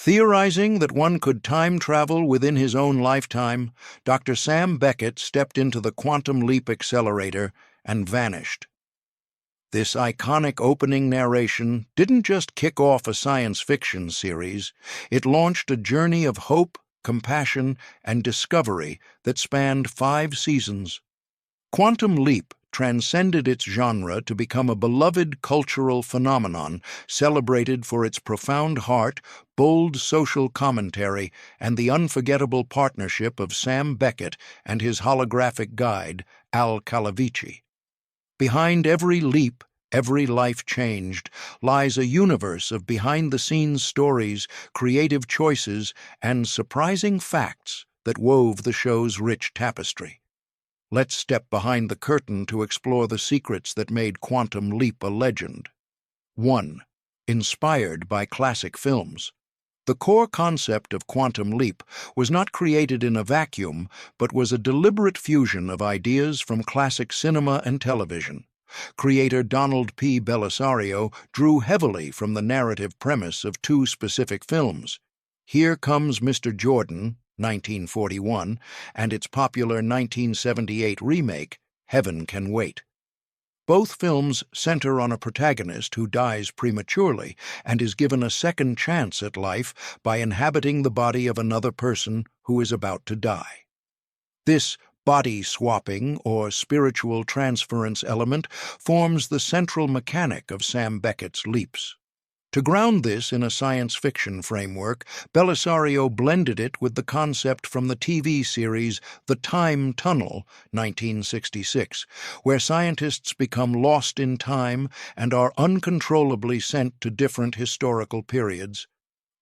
Theorizing that one could time travel within his own lifetime, Dr. Sam Beckett stepped into the quantum leap accelerator and vanished. This iconic opening narration didn't just kick off a science fiction series, it launched a journey of hope, compassion, and discovery that spanned 5 seasons. Quantum Leap transcended its genre to become a beloved cultural phenomenon celebrated for its profound heart, bold social commentary, and the unforgettable partnership of Sam Beckett and his holographic guide, Al Calavici. Behind every leap, every life changed, lies a universe of behind-the-scenes stories, creative choices, and surprising facts that wove the show's rich tapestry. Let's step behind the curtain to explore the secrets that made Quantum Leap a legend. 1. Inspired by classic films. The core concept of Quantum Leap was not created in a vacuum, but was a deliberate fusion of ideas from classic cinema and television. Creator Donald P. Bellisario drew heavily from the narrative premise of 2 specific films, Here Comes Mr. Jordan, 1941, and its popular 1978 remake, Heaven Can Wait. Both films center on a protagonist who dies prematurely and is given a second chance at life by inhabiting the body of another person who is about to die. This body-swapping or spiritual transference element forms the central mechanic of Sam Beckett's leaps. To ground this in a science fiction framework, Bellisario blended it with the concept from the TV series The Time Tunnel, 1966, where scientists become lost in time and are uncontrollably sent to different historical periods.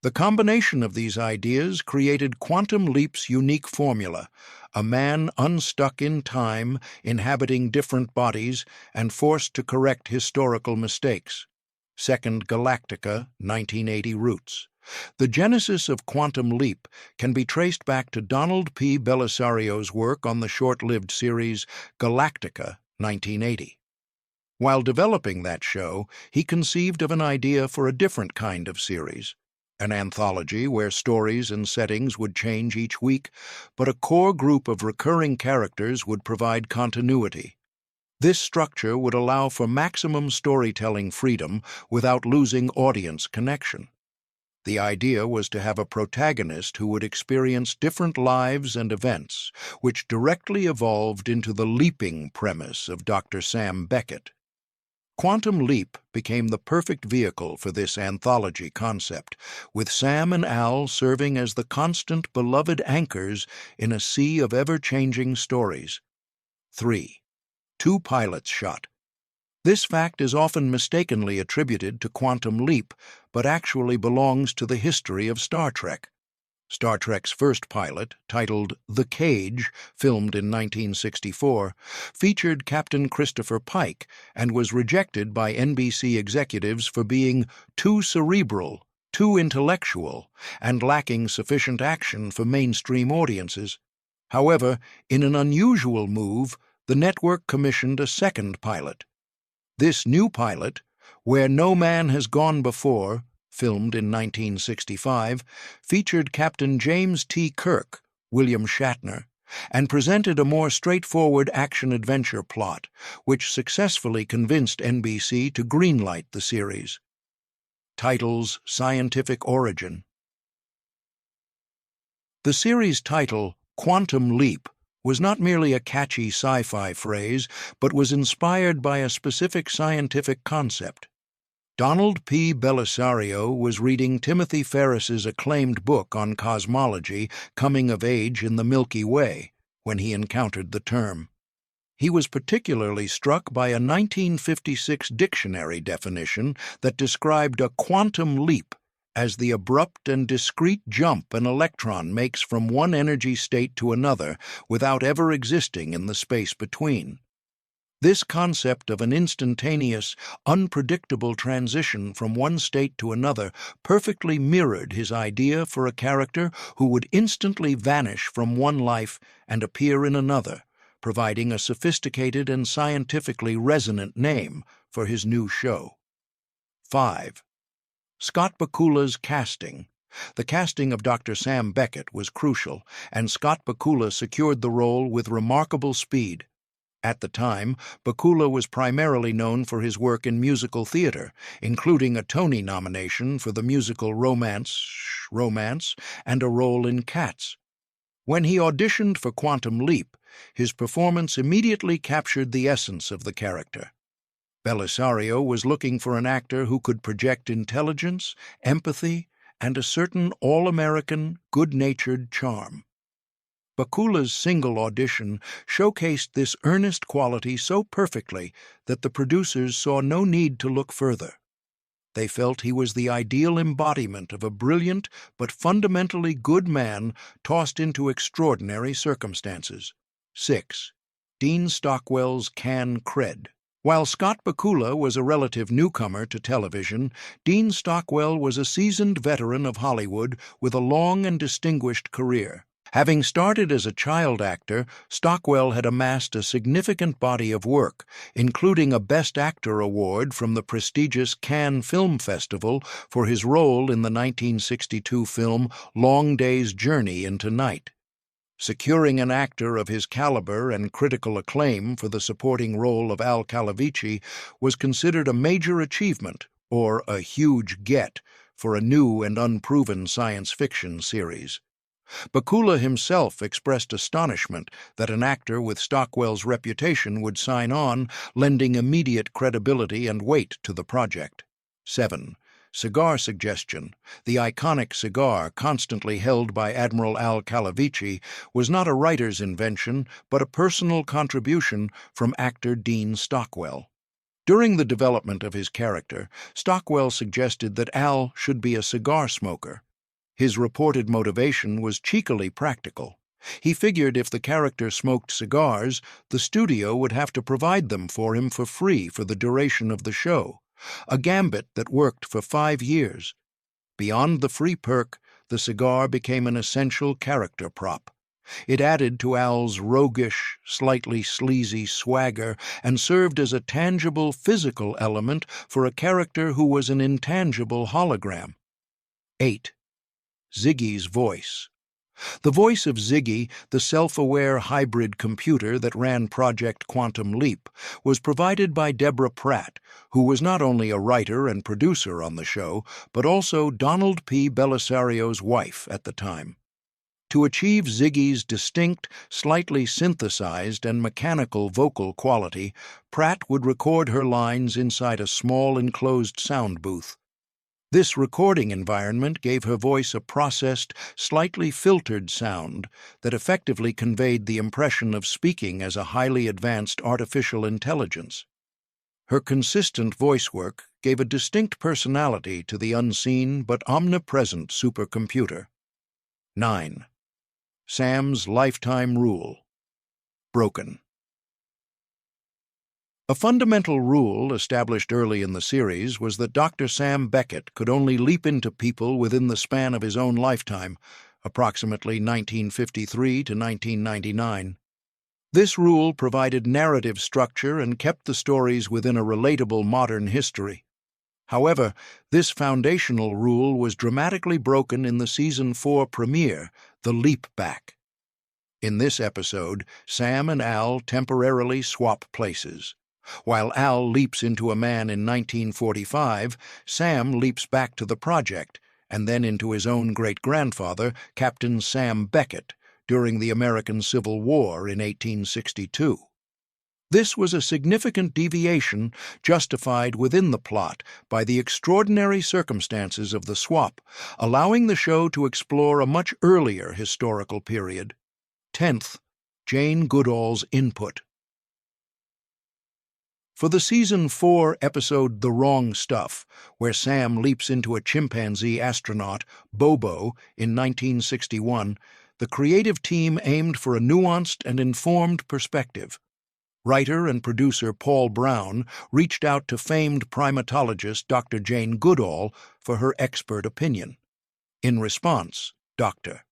The combination of these ideas created Quantum Leap's unique formula, a man unstuck in time, inhabiting different bodies, and forced to correct historical mistakes. Second Galactica, 1980 roots. The genesis of Quantum Leap can be traced back to Donald P. Bellisario's work on the short-lived series Galactica, 1980. While developing that show, he conceived of an idea for a different kind of series, an anthology where stories and settings would change each week, but a core group of recurring characters would provide continuity. This structure would allow for maximum storytelling freedom without losing audience connection. The idea was to have a protagonist who would experience different lives and events, which directly evolved into the leaping premise of Dr. Sam Beckett. Quantum Leap became the perfect vehicle for this anthology concept, with Sam and Al serving as the constant, beloved anchors in a sea of ever-changing stories. 3. 2 pilots shot. This fact is often mistakenly attributed to Quantum Leap, but actually belongs to the history of Star Trek. Star Trek's first pilot, titled The Cage, filmed in 1964, featured Captain Christopher Pike and was rejected by NBC executives for being too cerebral, too intellectual, and lacking sufficient action for mainstream audiences. However, in an unusual move, the network commissioned a second pilot. This new pilot, Where No Man Has Gone Before, filmed in 1965, featured Captain James T. Kirk, William Shatner, and presented a more straightforward action-adventure plot, which successfully convinced NBC to greenlight the series. Title's scientific origin. The series title, Quantum Leap, was not merely a catchy sci-fi phrase, but was inspired by a specific scientific concept. Donald P. Bellisario was reading Timothy Ferris's acclaimed book on cosmology, Coming of Age in the Milky Way, when he encountered the term. He was particularly struck by a 1956 dictionary definition that described a quantum leap as the abrupt and discrete jump an electron makes from one energy state to another without ever existing in the space between. This concept of an instantaneous, unpredictable transition from one state to another perfectly mirrored his idea for a character who would instantly vanish from one life and appear in another, providing a sophisticated and scientifically resonant name for his new show. 5. Scott Bakula's casting, The casting of Dr. Sam Beckett was crucial, and Scott Bakula secured the role with remarkable speed. At the time, Bakula was primarily known for his work in musical theater, including a Tony nomination for the musical Romance, and a role in Cats. When he auditioned for Quantum Leap, his performance immediately captured the essence of the character. Belisario was looking for an actor who could project intelligence, empathy, and a certain all-American, good-natured charm. Bakula's single audition showcased this earnest quality so perfectly that the producers saw no need to look further. They felt he was the ideal embodiment of a brilliant but fundamentally good man tossed into extraordinary circumstances. 6. Dean Stockwell's Cred. While Scott Bakula was a relative newcomer to television, Dean Stockwell was a seasoned veteran of Hollywood with a long and distinguished career. Having started as a child actor, Stockwell had amassed a significant body of work, including a Best Actor award from the prestigious Cannes Film Festival for his role in the 1962 film Long Day's Journey into Night. Securing an actor of his caliber and critical acclaim for the supporting role of Al Calavici was considered a major achievement, or a huge get, for a new and unproven science fiction series. Bakula himself expressed astonishment that an actor with Stockwell's reputation would sign on, lending immediate credibility and weight to the project. 7. Cigar Suggestion. The iconic cigar constantly held by Admiral Al Calavici was not a writer's invention, but a personal contribution from actor Dean Stockwell. During the development of his character, Stockwell suggested that Al should be a cigar smoker. His reported motivation was cheekily practical. He figured if the character smoked cigars, the studio would have to provide them for him for free for the duration of the show, a gambit that worked for 5 years. Beyond the free perk, the cigar became an essential character prop. It added to Al's roguish, slightly sleazy swagger and served as a tangible physical element for a character who was an intangible hologram. 8. Ziggy's voice. The voice of Ziggy, the self-aware hybrid computer that ran Project Quantum Leap, was provided by Deborah Pratt, who was not only a writer and producer on the show, but also Donald P. Belisario's wife at the time. To achieve Ziggy's distinct, slightly synthesized and mechanical vocal quality, Pratt would record her lines inside a small enclosed sound booth. This recording environment gave her voice a processed, slightly filtered sound that effectively conveyed the impression of speaking as a highly advanced artificial intelligence. Her consistent voice work gave a distinct personality to the unseen but omnipresent supercomputer. 9. Sam's lifetime rule. Broken. A fundamental rule established early in the series was that Dr. Sam Beckett could only leap into people within the span of his own lifetime, approximately 1953 to 1999. This rule provided narrative structure and kept the stories within a relatable modern history. However, this foundational rule was dramatically broken in the Season 4 premiere, The Leap Back. In this episode, Sam and Al temporarily swap places. While Al leaps into a man in 1945, Sam leaps back to the project, and then into his own great-grandfather, Captain Sam Beckett, during the American Civil War in 1862. This was a significant deviation justified within the plot by the extraordinary circumstances of the swap, allowing the show to explore a much earlier historical period. 10th, Jane Goodall's input. For the Season 4 episode The Wrong Stuff, where Sam leaps into a chimpanzee astronaut, Bobo, in 1961, the creative team aimed for a nuanced and informed perspective. Writer and producer Paul Brown reached out to famed primatologist Dr. Jane Goodall for her expert opinion. In response, Dr.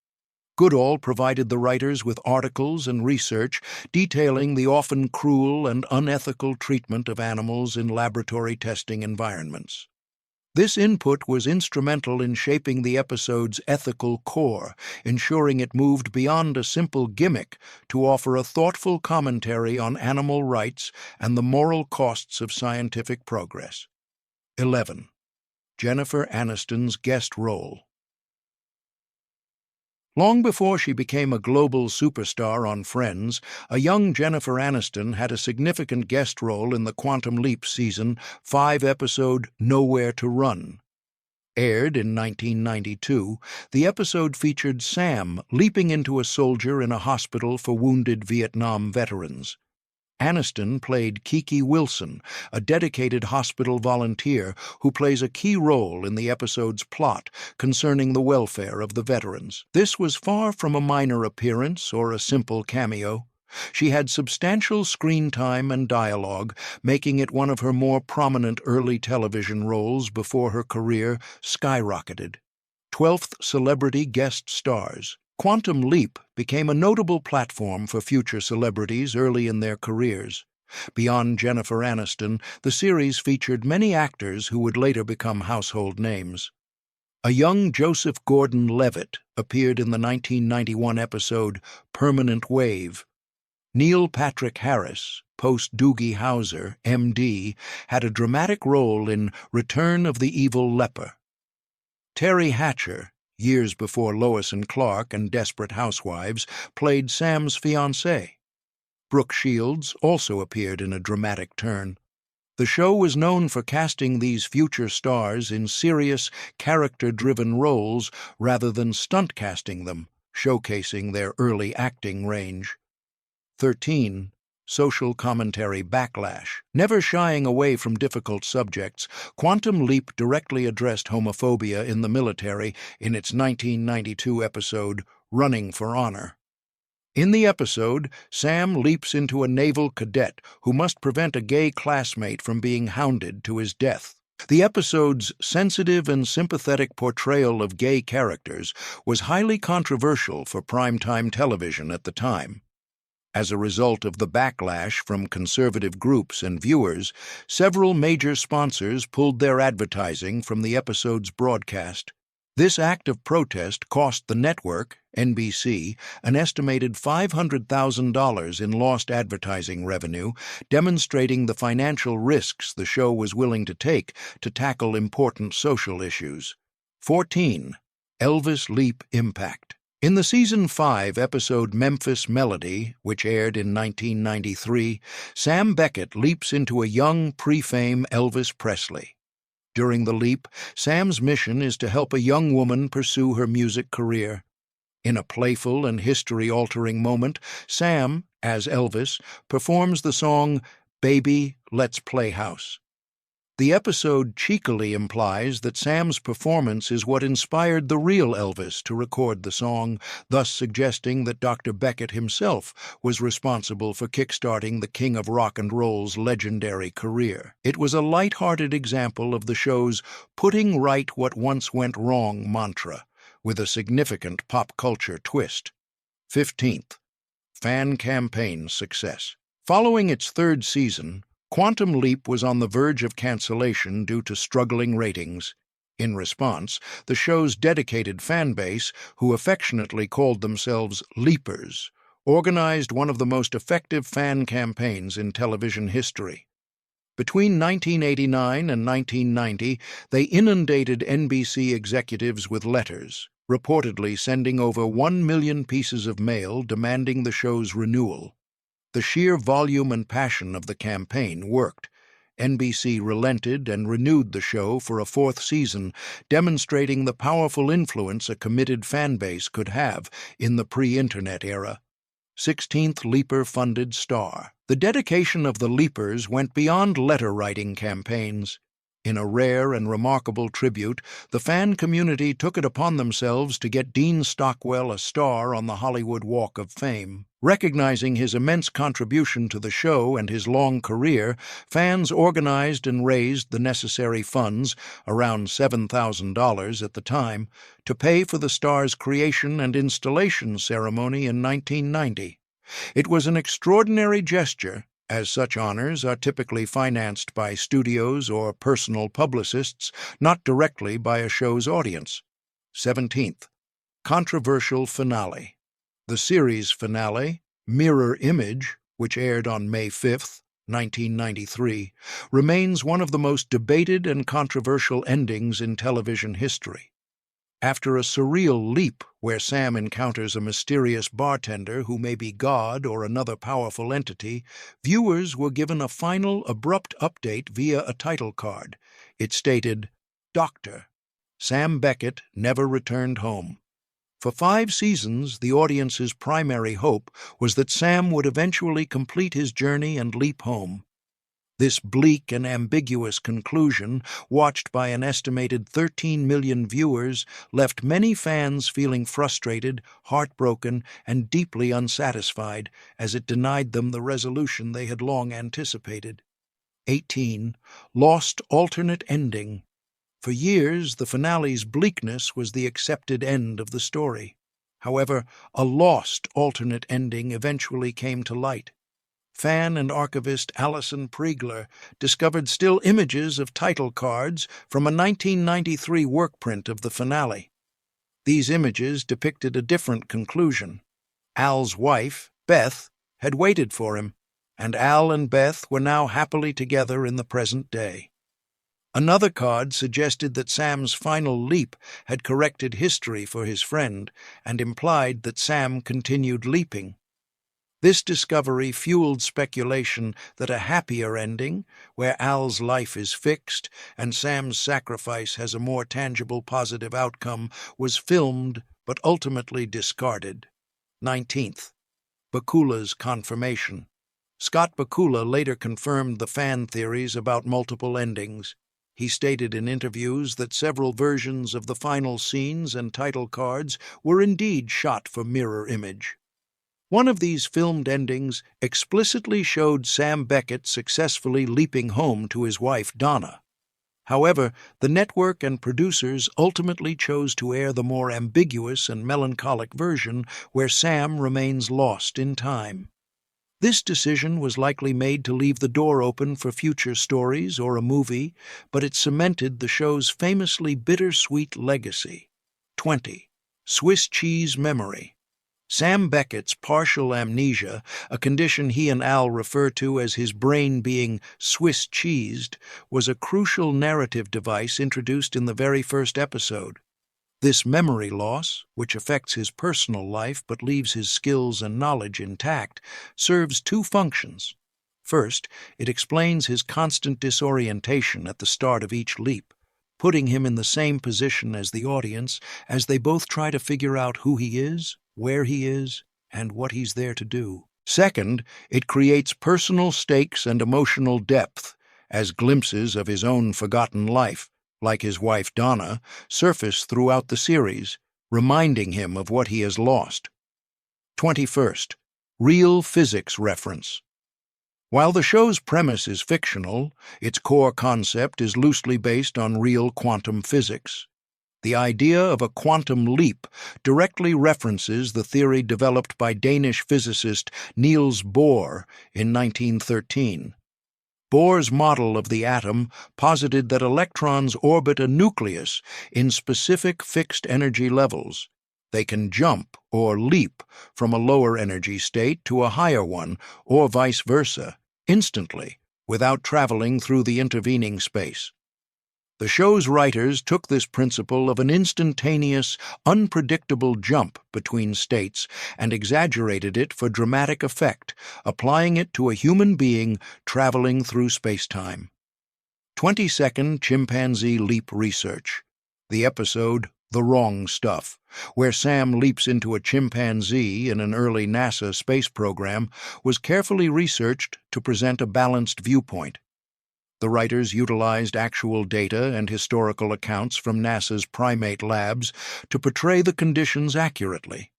Goodall provided the writers with articles and research detailing the often cruel and unethical treatment of animals in laboratory testing environments. This input was instrumental in shaping the episode's ethical core, ensuring it moved beyond a simple gimmick to offer a thoughtful commentary on animal rights and the moral costs of scientific progress. 11. Jennifer Aniston's guest role. Long before she became a global superstar on Friends, a young Jennifer Aniston had a significant guest role in the Quantum Leap season 5 episode Nowhere to Run. Aired in 1992, the episode featured Sam leaping into a soldier in a hospital for wounded Vietnam veterans. Aniston played Kiki Wilson, a dedicated hospital volunteer who plays a key role in the episode's plot concerning the welfare of the veterans. This was far from a minor appearance or a simple cameo. She had substantial screen time and dialogue, making it one of her more prominent early television roles before her career skyrocketed. 12th celebrity guest stars. Quantum Leap became a notable platform for future celebrities early in their careers. Beyond Jennifer Aniston, the series featured many actors who would later become household names. A young Joseph Gordon-Levitt appeared in the 1991 episode Permanent Wave. Neil Patrick Harris, post Doogie Howser, M.D., had a dramatic role in Return of the Evil Leper. Terry Hatcher, years before Lois and Clark and Desperate Housewives, played Sam's fiancée. Brooke Shields also appeared in a dramatic turn. The show was known for casting these future stars in serious, character-driven roles rather than stunt casting them, showcasing their early acting range. 13. Social commentary Backlash. Never shying away from difficult subjects, Quantum Leap directly addressed homophobia in the military in its 1992 episode, Running for Honor. In the episode, Sam leaps into a naval cadet who must prevent a gay classmate from being hounded to his death. The episode's sensitive and sympathetic portrayal of gay characters was highly controversial for primetime television at the time. As a result of the backlash from conservative groups and viewers, several major sponsors pulled their advertising from the episode's broadcast. This act of protest cost the network, NBC, an estimated $500,000 in lost advertising revenue, demonstrating the financial risks the show was willing to take to tackle important social issues. 14. Elvis Leap Impact. In the Season 5 episode Memphis Melody, which aired in 1993, Sam Beckett leaps into a young, pre-fame Elvis Presley. During the leap, Sam's mission is to help a young woman pursue her music career. In a playful and history-altering moment, Sam, as Elvis, performs the song Baby, Let's Play House. The episode cheekily implies that Sam's performance is what inspired the real Elvis to record the song, thus suggesting that Dr. Beckett himself was responsible for kickstarting the King of Rock and Roll's legendary career. It was a light-hearted example of the show's putting right what once went wrong mantra, with a significant pop culture twist. 15th. Fan campaign success. Following its 3rd season, Quantum Leap was on the verge of cancellation due to struggling ratings. In response, the show's dedicated fan base, who affectionately called themselves Leapers, organized one of the most effective fan campaigns in television history. Between 1989 and 1990, they inundated NBC executives with letters, reportedly sending over 1 million pieces of mail demanding the show's renewal. The sheer volume and passion of the campaign worked. NBC relented and renewed the show for a 4th season, demonstrating the powerful influence a committed fan base could have in the pre-internet era. 16th Leaper-funded star. The dedication of the Leapers went beyond letter-writing campaigns. In a rare and remarkable tribute, the fan community took it upon themselves to get Dean Stockwell a star on the Hollywood Walk of Fame. Recognizing his immense contribution to the show and his long career, fans organized and raised the necessary funds, around $7,000 at the time, to pay for the star's creation and installation ceremony in 1990. It was an extraordinary gesture, as such honors are typically financed by studios or personal publicists, not directly by a show's audience. 17th, controversial finale. The series finale, Mirror Image, which aired on May 5th, 1993, remains one of the most debated and controversial endings in television history. After a surreal leap where Sam encounters a mysterious bartender who may be God or another powerful entity, viewers were given a final, abrupt update via a title card. It stated, "Doctor, Sam Beckett never returned home." For 5 seasons, the audience's primary hope was that Sam would eventually complete his journey and leap home. This bleak and ambiguous conclusion, watched by an estimated 13 million viewers, left many fans feeling frustrated, heartbroken, and deeply unsatisfied, as it denied them the resolution they had long anticipated. 18. Lost alternate ending. For years, the finale's bleakness was the accepted end of the story. However, a lost alternate ending eventually came to light. Fan and archivist Alison Priegler discovered still images of title cards from a 1993 workprint of the finale. These images depicted a different conclusion. Al's wife, Beth, had waited for him, and Al and Beth were now happily together in the present day. Another card suggested that Sam's final leap had corrected history for his friend and implied that Sam continued leaping. This discovery fueled speculation that a happier ending, where Al's life is fixed and Sam's sacrifice has a more tangible positive outcome, was filmed but ultimately discarded. 19th, Bakula's confirmation. Scott Bakula later confirmed the fan theories about multiple endings. He stated in interviews that several versions of the final scenes and title cards were indeed shot for Mirror Image. One of these filmed endings explicitly showed Sam Beckett successfully leaping home to his wife, Donna. However, the network and producers ultimately chose to air the more ambiguous and melancholic version where Sam remains lost in time. This decision was likely made to leave the door open for future stories or a movie, but it cemented the show's famously bittersweet legacy. 20. Swiss cheese memory. Sam Beckett's partial amnesia, a condition he and Al refer to as his brain being Swiss cheesed, was a crucial narrative device introduced in the very first episode. This memory loss, which affects his personal life but leaves his skills and knowledge intact, serves 2 functions. First, it explains his constant disorientation at the start of each leap, putting him in the same position as the audience as they both try to figure out who he is, where he is, and what he's there to do. Second, it creates personal stakes and emotional depth, as glimpses of his own forgotten life, like his wife Donna, surface throughout the series, reminding him of what he has lost. 21st, real physics reference. While the show's premise is fictional, its core concept is loosely based on real quantum physics. The idea of a quantum leap directly references the theory developed by Danish physicist Niels Bohr in 1913. Bohr's model of the atom posited that electrons orbit a nucleus in specific fixed energy levels. They can jump or leap from a lower energy state to a higher one, or vice versa, instantly, without traveling through the intervening space. The show's writers took this principle of an instantaneous, unpredictable jump between states and exaggerated it for dramatic effect, applying it to a human being traveling through space-time. 22nd Chimpanzee Leap Research. The episode The Wrong Stuff, where Sam leaps into a chimpanzee in an early NASA space program, was carefully researched to present a balanced viewpoint. The writers utilized actual data and historical accounts from NASA's primate labs to portray the conditions accurately.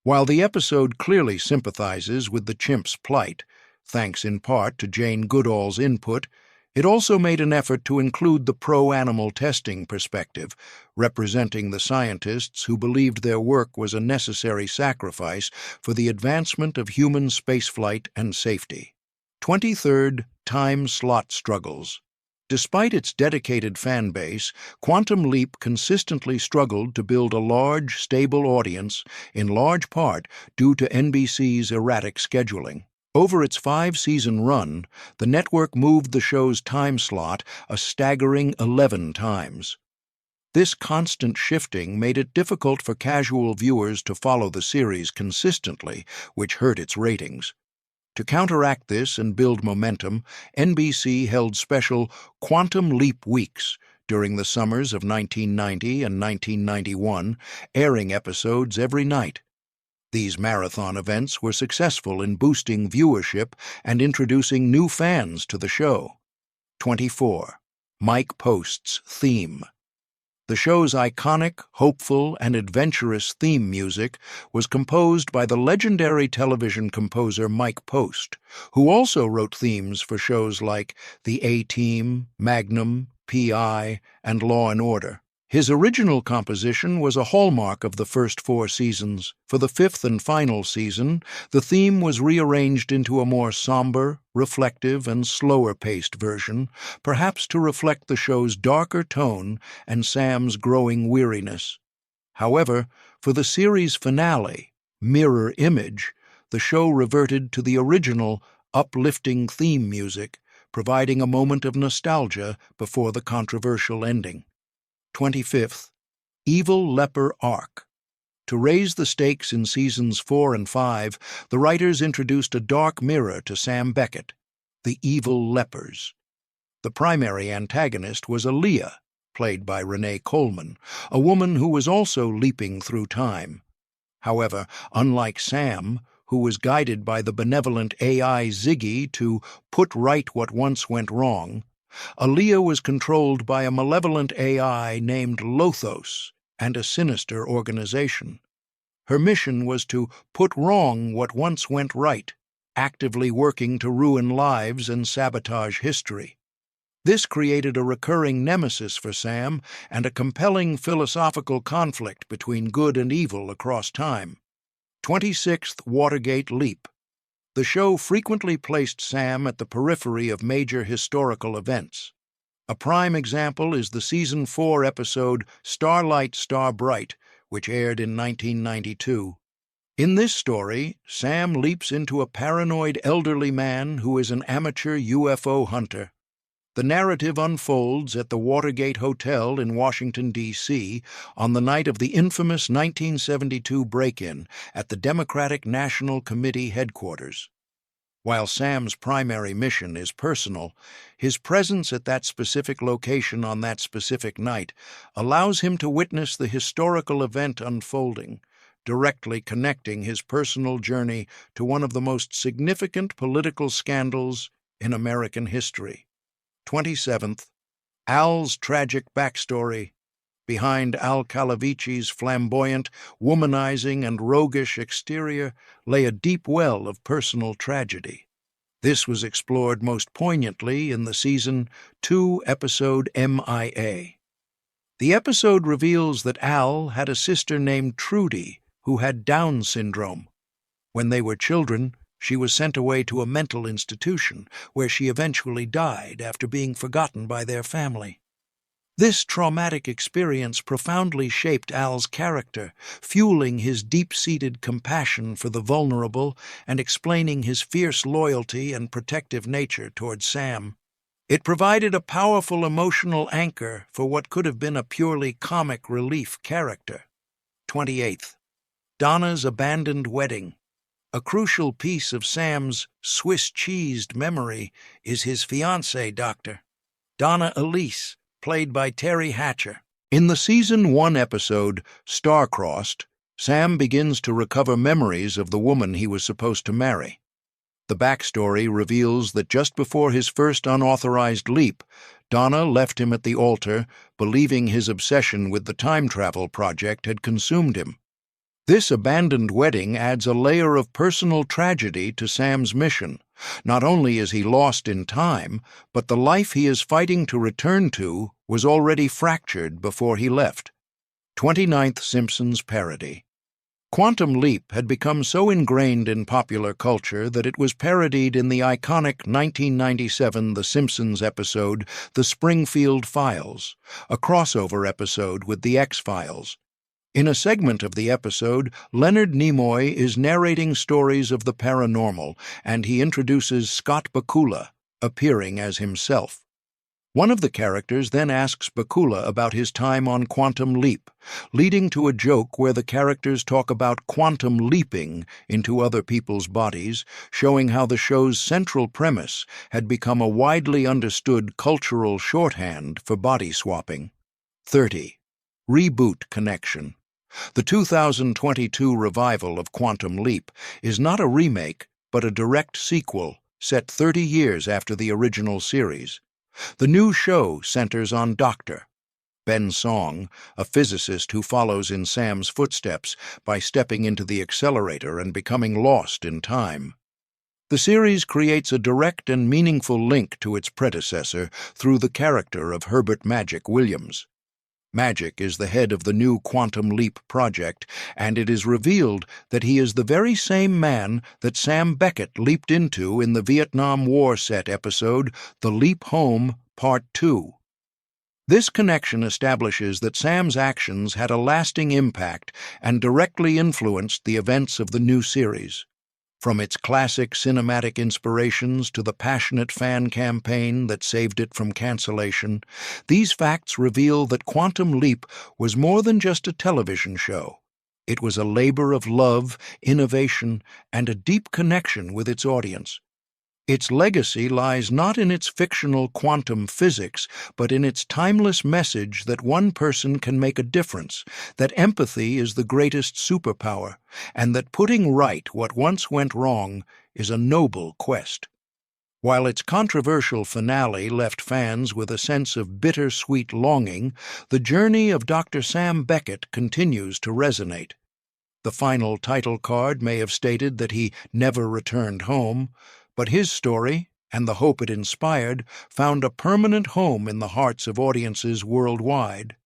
While the episode clearly sympathizes with the chimp's plight, thanks in part to Jane Goodall's input, it also made an effort to include the pro-animal testing perspective, representing the scientists who believed their work was a necessary sacrifice for the advancement of human spaceflight and safety. 23rd, Time Slot Struggles. Despite its dedicated fan base, Quantum Leap consistently struggled to build a large, stable audience, in large part due to NBC's erratic scheduling. Over its 5-season run, the network moved the show's time slot a staggering 11 times. This constant shifting made it difficult for casual viewers to follow the series consistently, which hurt its ratings. To counteract this and build momentum, NBC held special Quantum Leap weeks during the summers of 1990 and 1991, airing episodes every night. These marathon events were successful in boosting viewership and introducing new fans to the show. 24. Mike Post's Theme. The show's iconic, hopeful, and adventurous theme music was composed by the legendary television composer Mike Post, who also wrote themes for shows like The A-Team, Magnum, P.I., and Law & Order. His original composition was a hallmark of the first 4 seasons. For the 5th and final season, the theme was rearranged into a more somber, reflective, and slower-paced version, perhaps to reflect the show's darker tone and Sam's growing weariness. However, for the series finale, Mirror Image, the show reverted to the original, uplifting theme music, providing a moment of nostalgia before the controversial ending. 25th, Evil Leper Arc. To raise the stakes in seasons 4 and 5, the writers introduced a dark mirror to Sam Beckett, the Evil Lepers. The primary antagonist was Aaliyah, played by Renee Coleman, a woman who was also leaping through time. However, unlike Sam, who was guided by the benevolent AI Ziggy to put right what once went wrong, Aaliyah was controlled by a malevolent AI named Lothos and a sinister organization. Her mission was to put wrong what once went right, actively working to ruin lives and sabotage history. This created a recurring nemesis for Sam and a compelling philosophical conflict between good and evil across time. 26th, Watergate Leap. The show frequently placed Sam at the periphery of major historical events. A prime example is the Season 4 episode Starlight Starbright, which aired in 1992. In this story, Sam leaps into a paranoid elderly man who is an amateur UFO hunter. The narrative unfolds at the Watergate Hotel in Washington, D.C., on the night of the infamous 1972 break-in at the Democratic National Committee headquarters. While Sam's primary mission is personal, his presence at that specific location on that specific night allows him to witness the historical event unfolding, directly connecting his personal journey to one of the most significant political scandals in American history. 27th, Al's tragic backstory. Behind Al Calavicci's flamboyant, womanizing, and roguish exterior lay a deep well of personal tragedy. This was explored most poignantly in the Season 2 episode MIA. The episode reveals that Al had a sister named Trudy who had Down syndrome. When they were children, she was sent away to a mental institution, where she eventually died after being forgotten by their family. This traumatic experience profoundly shaped Al's character, fueling his deep-seated compassion for the vulnerable and explaining his fierce loyalty and protective nature toward Sam. It provided a powerful emotional anchor for what could have been a purely comic relief character. 28th, Donna's abandoned wedding. A crucial piece of Sam's Swiss-cheesed memory is his fiancée, Donna Elise, played by Terry Hatcher. In the Season 1 episode, Star-Crossed, Sam begins to recover memories of the woman he was supposed to marry. The backstory reveals that just before his first unauthorized leap, Donna left him at the altar, believing his obsession with the time travel project had consumed him. This abandoned wedding adds a layer of personal tragedy to Sam's mission. Not only is he lost in time, but the life he is fighting to return to was already fractured before he left. 29th Simpsons Parody. Quantum Leap had become so ingrained in popular culture that it was parodied in the iconic 1997 The Simpsons episode The Springfield Files, a crossover episode with The X-Files. In a segment of the episode, Leonard Nimoy is narrating stories of the paranormal, and he introduces Scott Bakula, appearing as himself. One of the characters then asks Bakula about his time on Quantum Leap, leading to a joke where the characters talk about quantum leaping into other people's bodies, showing how the show's central premise had become a widely understood cultural shorthand for body swapping. 30. Reboot Connection. The 2022 revival of Quantum Leap is not a remake, but a direct sequel set 30 years after the original series. The new show centers on Dr. Ben Song, a physicist who follows in Sam's footsteps by stepping into the accelerator and becoming lost in time. The series creates a direct and meaningful link to its predecessor through the character of Herbert Magic Williams. Magic is the head of the new Quantum Leap project, and it is revealed that he is the very same man that Sam Beckett leaped into in the Vietnam War set episode The Leap Home, Part 2. This connection establishes that Sam's actions had a lasting impact and directly influenced the events of the new series. From its classic cinematic inspirations to the passionate fan campaign that saved it from cancellation, these facts reveal that Quantum Leap was more than just a television show. It was a labor of love, innovation, and a deep connection with its audience. Its legacy lies not in its fictional quantum physics, but in its timeless message that one person can make a difference, that empathy is the greatest superpower, and that putting right what once went wrong is a noble quest. While its controversial finale left fans with a sense of bittersweet longing, the journey of Dr. Sam Beckett continues to resonate. The final title card may have stated that he never returned home, but his story, and the hope it inspired, found a permanent home in the hearts of audiences worldwide.